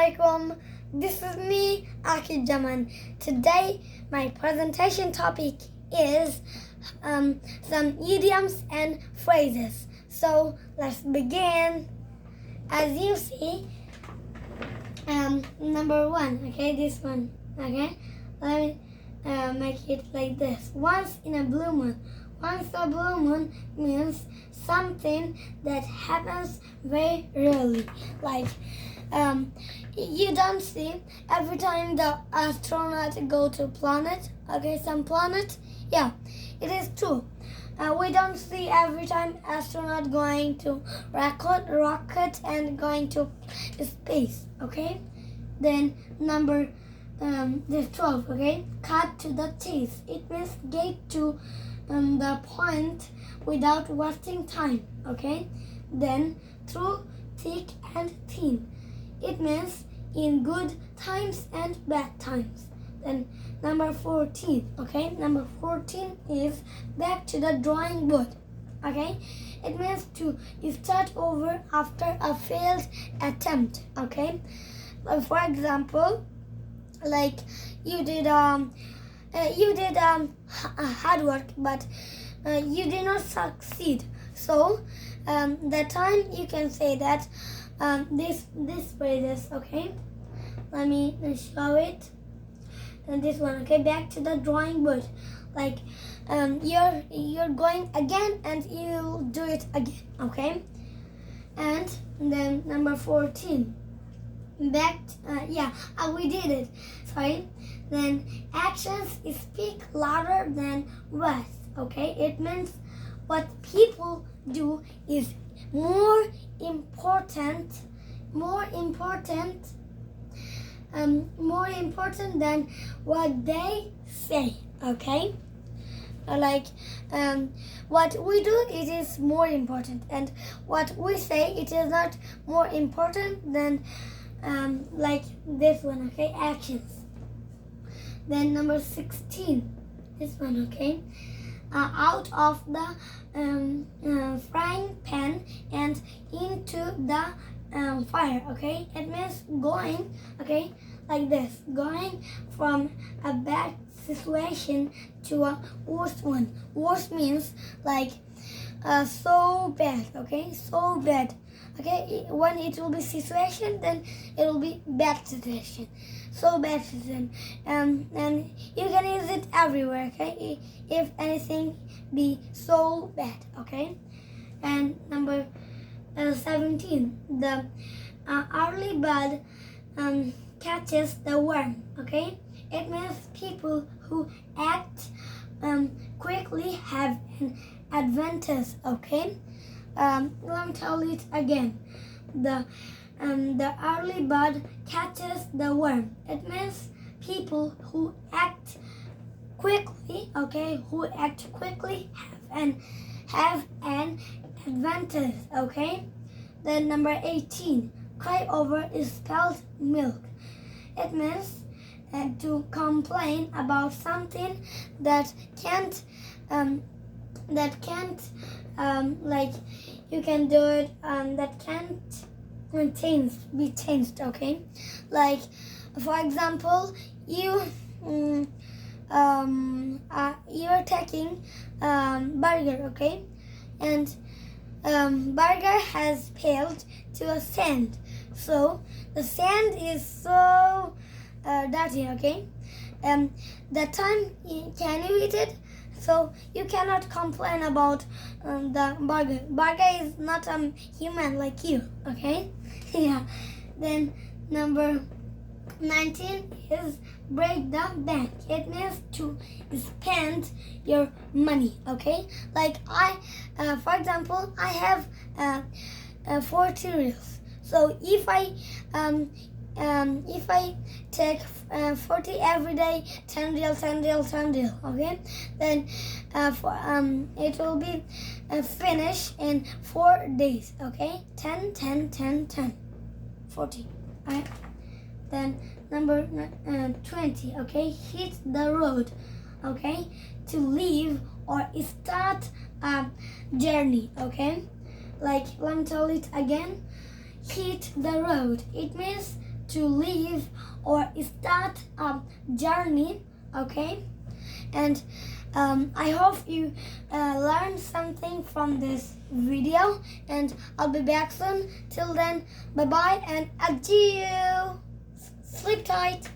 Assalamualaikum. This is me, Akid Jaman. Today, my presentation topic is some idioms and phrases. So, let's begin. As you see, number one, okay, this one, okay? Let me make it like this. Once in a blue moon. Once a blue moon means something that happens very rarely. Like, you don't see every time the astronaut go to planet, okay, some planet. Yeah, it is true. We don't see every time astronaut going to rocket and going to space, okay? Then number this 12, okay? Cut to the chase. It means get to the point without wasting time, okay? Then through thick and thin. It means in good times and bad times. Then number 14, okay? Number 14 is back to the drawing board, okay? It means to start over after a failed attempt, okay? For example, like you did hard work, but you did not succeed. So that time you can say that this phrases, okay? Let me show it. And this one, okay? Back to the drawing board. Like you're going again and you'll do it again, okay? And then number 14. Back we did it. Sorry. Then actions speak louder than words, okay? It means what people do is more important than what they say, okay? What we do, it is more important, and what we say, it is not more important than like this one, okay? Actions. Then number 16, this one, okay? Out of the frying pan and into the fire, okay? It means going, okay, like this, going from a bad situation to a worse one. Worse means like so bad, okay? So bad, okay? When it will be situation, then it will be bad situation. So bad situation, and you can use it everywhere, okay? If anything be so bad, okay? And number 17, the early bird catches the worm, okay? It means people who act quickly have an advantage, okay? Let me tell it again. The early bird catches the worm. It means people who act quickly, okay? Who act quickly have an advantage, okay? Then number 18, cry over is spelled milk. It means to complain about something that can't like you can do it that can't be changed, okay? Like for example, you are taking burger, okay? And burger has failed to a sand, so the sand is so dirty, okay? That time can you eat it? So you cannot complain about the burger. Burger is not human like you, okay? Yeah. Then number 19 is break the bank. It means to spend your money, okay? Like for example, I have 40 reals. So if I take 40 every day, 10 real, okay? Then it will be finished in 4 days, okay? 10, 40, right? Then number 20, okay? Hit the road, okay? To leave or start a journey, okay? Like, let me tell it again. Hit the road. It means to leave or start a journey, okay? And I hope you learned something from this video, and I'll be back soon. Till then, bye bye and adieu. Sleep tight.